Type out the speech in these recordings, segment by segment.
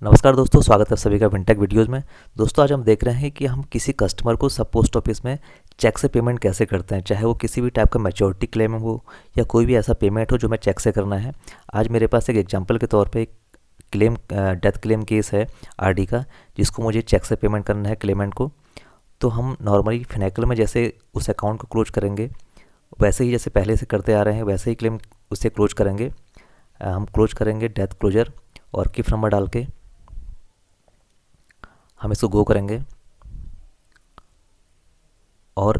नमस्कार दोस्तों, स्वागत है सभी का विंटेक वीडियोज़ में। दोस्तों, आज हम देख रहे हैं कि हम किसी कस्टमर को सब पोस्ट ऑफिस में चेक से पेमेंट कैसे करते हैं, चाहे वो किसी भी टाइप का मैच्योरिटी क्लेम हो या कोई भी ऐसा पेमेंट हो जो मैं चेक से करना है। आज मेरे पास एक एग्जांपल के तौर पे एक डेथ क्लेम केस है आरडी का, जिसको मुझे चेक से पेमेंट करना है क्लेमेंट को। तो हम नॉर्मली फिनेकल में जैसे उस अकाउंट को क्लोज करेंगे, वैसे ही जैसे पहले से करते आ रहे हैं वैसे ही क्लेम उससे क्लोज करेंगे। हम क्लोज करेंगे डेथ क्लोजर और किफ नंबर डाल के हम इसको गो करेंगे और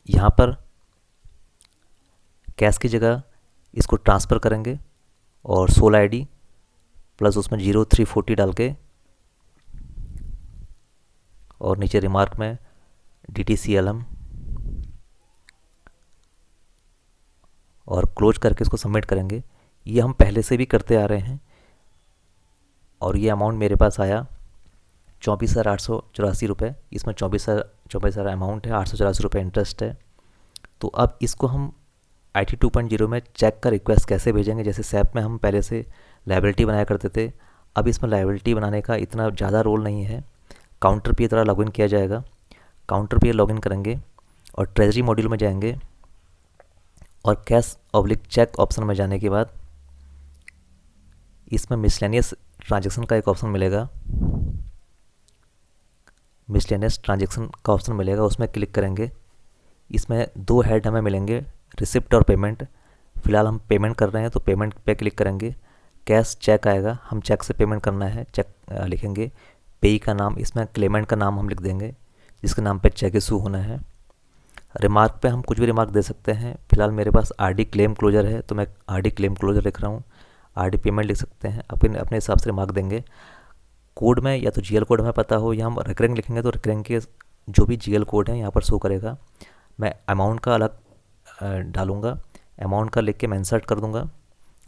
यहाँ पर कैश की जगह इसको ट्रांसफ़र करेंगे और सोल आईडी प्लस उसमें 0340 डाल के और नीचे रिमार्क में DTCLM और क्लोज करके इसको सबमिट करेंगे। ये हम पहले से भी करते आ रहे हैं और ये अमाउंट मेरे पास आया 24,884 रुपये। इसमें 24,000 अमाउंट है, 884 रुपये इंटरेस्ट है। तो अब इसको हम IT 2.0 में चेक का रिक्वेस्ट कैसे भेजेंगे। जैसे सैप में हम पहले से लाइबिलिटी बनाया करते थे, अब इसमें लाइबिलिटी बनाने का इतना ज़्यादा रोल नहीं है। काउंटर पे तरह लॉगिन किया जाएगा, काउंटर पे लॉगिन करेंगे और ट्रेजरी मॉड्यूल में जाएंगे और कैश/चेक ऑप्शन में जाने के बाद इसमें मिसलेनियस ट्रांजेक्शन का एक ऑप्शन मिलेगा, मिसलेनियस ट्रांजेक्शन का ऑप्शन मिलेगा, उसमें क्लिक करेंगे। इसमें दो हेड हमें मिलेंगे, रिसिप्ट और पेमेंट। फ़िलहाल हम पेमेंट कर रहे हैं तो पेमेंट पे क्लिक करेंगे। कैश चेक आएगा, हम चेक से पेमेंट करना है, चेक लिखेंगे। पेई का नाम, इसमें क्लेमेंट का नाम हम लिख देंगे जिसके नाम पे चेक इशू होना है। रिमार्क पे हम कुछ भी रिमार्क दे सकते हैं। फ़िलहाल मेरे पास आरडी क्लेम क्लोजर है तो मैं आरडी क्लेम क्लोजर लिख रहा हूँ। आरडी पेमेंट लिख सकते हैं, अपने अपने हिसाब से रिमार्क देंगे। कोड में या तो जीएल कोड हमें पता हो या हम रिकरिंग लिखेंगे तो रिकरिंग के जो भी जीएल कोड है यहाँ पर शो करेगा। मैं अमाउंट का अलग डालूँगा, अमाउंट का लिख के मैं इंसर्ट कर दूँगा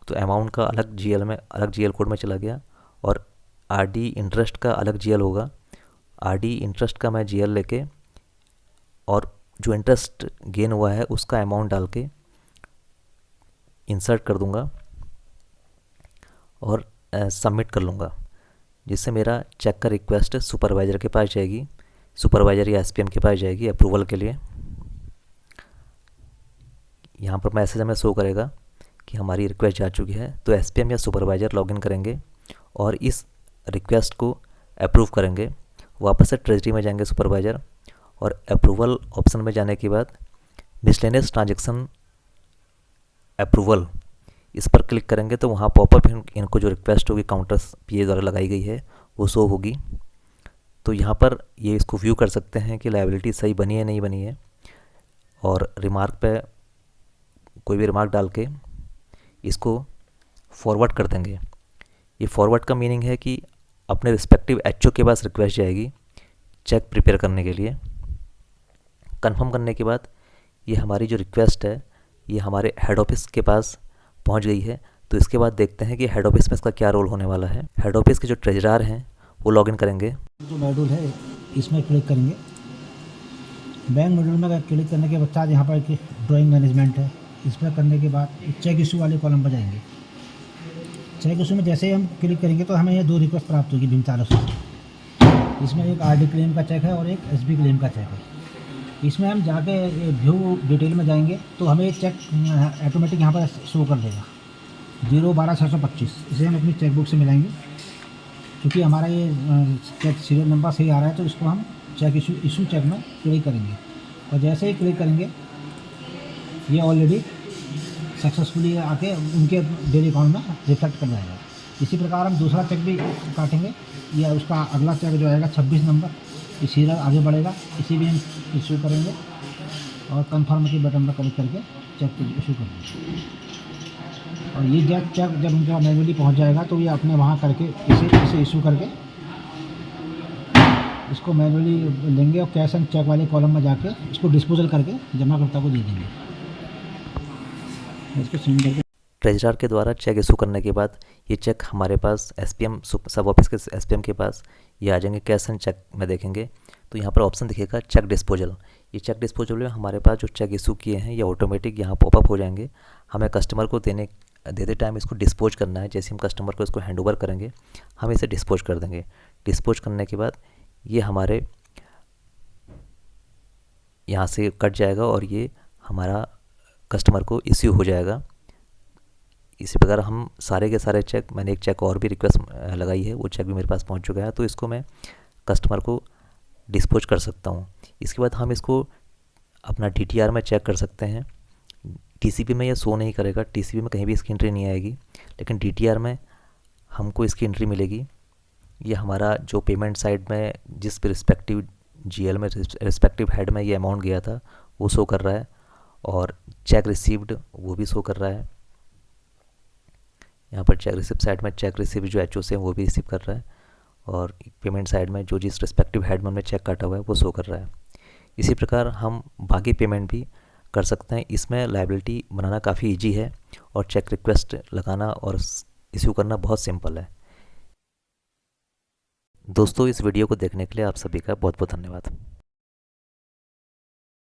तो अमाउंट का अलग जीएल में, अलग जीएल कोड में चला गया। और आरडी इंटरेस्ट का अलग जीएल होगा, आरडी इंटरेस्ट का मैं जीएल लेके और जो इंटरेस्ट गेन हुआ है उसका अमाउंट डाल के इंसर्ट कर दूँगा और सबमिट कर लूँगा, जिससे मेरा चेक का रिक्वेस्ट सुपरवाइज़र के पास जाएगी, सुपरवाइज़र या एसपीएम के पास जाएगी अप्रूवल के लिए। यहाँ पर मैसेज हमें शो करेगा कि हमारी रिक्वेस्ट जा चुकी है, तो एसपीएम या सुपरवाइज़र लॉगिन करेंगे और इस रिक्वेस्ट को अप्रूव करेंगे। वापस से ट्रेजरी में जाएंगे सुपरवाइज़र और अप्रूवल ऑप्शन में जाने के बाद मिसलेनियस ट्रांजेक्शन अप्रूवल इस पर क्लिक करेंगे तो वहाँ पॉपअप इनको जो रिक्वेस्ट होगी काउंटर पीए द्वारा लगाई गई है वो शो होगी। तो यहाँ पर ये इसको व्यू कर सकते हैं कि लायबिलिटी सही बनी है नहीं बनी है, और रिमार्क पे कोई भी रिमार्क डाल के इसको फॉरवर्ड कर देंगे। ये फॉरवर्ड का मीनिंग है कि अपने रिस्पेक्टिव एचओ के पास रिक्वेस्ट जाएगी चेक प्रिपेयर करने के लिए। कंफर्म करने के बाद ये हमारी जो रिक्वेस्ट है ये हमारे हेड ऑफिस के पास पहुंच गई है। तो इसके बाद देखते हैं कि हेड ऑफिस में इसका क्या रोल होने वाला है। हेड ऑफिस के जो ट्रेजरर हैं वो लॉगिन करेंगे। जो मॉड्यूल है इसमें क्लिक करेंगे। बैंक मॉड्यूल में क्लिक करने के बाद यहाँ पर ड्राइंग मैनेजमेंट है, इस पर करने के बाद चेक इशू वाले कॉलम पर जाएंगे। चेक इशू में जैसे ही हम क्लिक करेंगे तो हमें ये दो रिक्वेस्ट प्राप्त होगी भिन्न तारों से। इसमें एक आरडी क्लेम का चेक है और एक एसबी क्लेम का चेक है। इसमें हम जाके व्यू डिटेल में जाएंगे तो हमें चेक ऑटोमेटिक यहाँ पर शो कर देगा 012/625। इसे हम अपनी चेकबुक से मिलाएंगे। क्योंकि हमारा ये चेक सीरियल नंबर सही आ रहा है तो इसको हम चेक इशू चेक में क्लिक करेंगे और जैसे ही क्लिक करेंगे ये ऑलरेडी सक्सेसफुली आके उनके डेली अकाउंट में रिफ्लेक्ट कर जाएगा। इसी प्रकार हम दूसरा चेक भी काटेंगे, या उसका अगला चेक जो आएगा 26 नंबर, ये सीरियल आगे बढ़ेगा, इसी भी हम इशू करेंगे और कंफर्म के बटन पर क्लिक करके चेक इशू कर देंगे। और ये चेक जब उनका मैनुअली पहुंच जाएगा तो ये अपने वहाँ करके इसे इशू करके इसको मैनुअली लेंगे और कैश एंड चेक वाले कॉलम में जाके इसको डिस्पोजल करके जमाकर्ता को दे देंगे। इसको सेंड करके ट्रेजरर के द्वारा चेक इशू करने के बाद ये चेक हमारे पास एसपीएम सब ऑफिस के एसपीएम के पास ये आ जाएंगे। कैश एंड चेक में देखेंगे तो यहाँ पर ऑप्शन दिखेगा चेक डिस्पोजल। ये चेक डिस्पोजल में हमारे पास जो चेक इशू किए हैं ये ऑटोमेटिक यहाँ पॉपअप हो जाएंगे। हमें कस्टमर को देते टाइम इसको डिस्पोज करना है। जैसे हम कस्टमर को इसको हैंड ओवर करेंगे, हम इसे डिस्पोज कर देंगे। डिस्पोज करने के बाद ये हमारे यहाँ से कट जाएगा और ये हमारा कस्टमर को इश्यू हो जाएगा। इसी प्रकार हम सारे के सारे चेक, मैंने एक चेक और भी रिक्वेस्ट लगाई है, वो चेक भी मेरे पास पहुँच चुका है, तो इसको मैं कस्टमर को डिस्पोज कर सकता हूँ। इसके बाद हम इसको अपना DTR में चेक कर सकते हैं। TCP में यह शो नहीं करेगा, TCP में कहीं भी इसकी एंट्री नहीं आएगी, लेकिन DTR में हमको इसकी एंट्री मिलेगी। ये हमारा जो पेमेंट साइड में जिस रिस्पेक्टिव GL में रिस्पेक्टिव हेड में ये अमाउंट गया था वो शो कर रहा है, और चेक रिसीव्ड वो भी शो कर रहा है। यहाँ पर चेक रिसिप्ट साइड में चेक रिसीव जो HOC है वो भी रिसीव कर रहा है, और पेमेंट साइड में जो जिस रिस्पेक्टिव हेड में हमने चेक काटा हुआ है वो शो कर रहा है। इसी प्रकार हम बाकी पेमेंट भी कर सकते हैं। इसमें लायबिलिटी बनाना काफ़ी इजी है और चेक रिक्वेस्ट लगाना और इश्यू करना बहुत सिंपल है। दोस्तों, इस वीडियो को देखने के लिए आप सभी का बहुत बहुत धन्यवाद।